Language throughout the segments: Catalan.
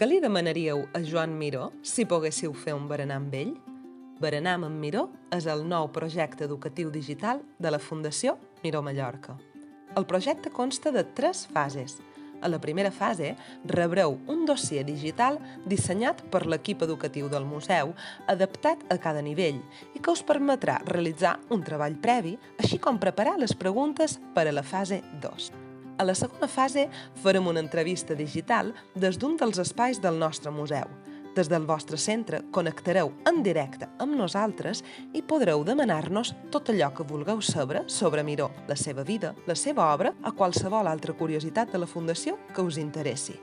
Què li demanaríeu a Joan Miró si poguéssiu fer un berenar amb ell? Berenam amb Miró és el nou projecte educatiu digital de la Fundació Miró Mallorca. El projecte consta de 3 fases. A la primera fase rebreu un dossier digital dissenyat per l'equip educatiu del museu, adaptat a cada nivell i que us permetrà realitzar un treball previ, així com preparar les preguntes per a la fase 2. A la segona fase farem una entrevista digital des d'un dels espais del nostre museu. Des del vostre centre connectareu en directe amb nosaltres i podreu demanar-nos tot allò que vulgueu saber sobre Miró, la seva vida, la seva obra o qualsevol altra curiositat de la Fundació que us interessi.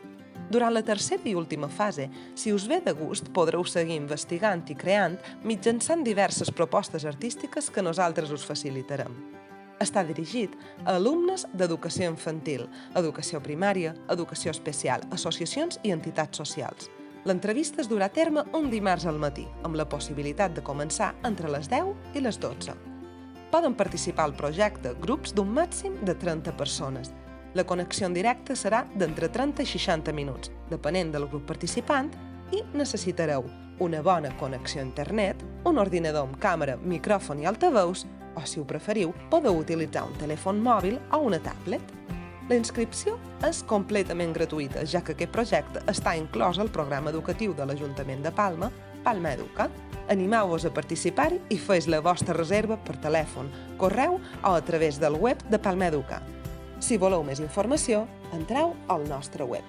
Durant la tercera i última fase, si us ve de gust, podreu seguir investigant i creant mitjançant diverses propostes artístiques que nosaltres us facilitarem. Està dirigit a alumnes d'educació infantil, educació primària, educació especial, associacions i entitats socials. L'entrevista es durà a terme un dimarts al matí, amb la possibilitat de començar entre les 10 i les 12. Poden participar al projecte grups d'un màxim de 30 persones. La connexió en directe serà d'entre 30 i 60 minuts, depenent del grup participant, i necessitareu una bona connexió a internet, un ordinador amb càmera, micròfon i altaveus, o, si ho preferiu, podeu utilitzar un telèfon mòbil o una tablet. La inscripció és completament gratuïta, ja que aquest projecte està inclòs al programa educatiu de l'Ajuntament de Palma, Palma Educa. Animeu-vos a participar-hi i feu la vostra reserva per telèfon, correu o a través del web de Palma Educa. Si voleu més informació, entreu al nostre web.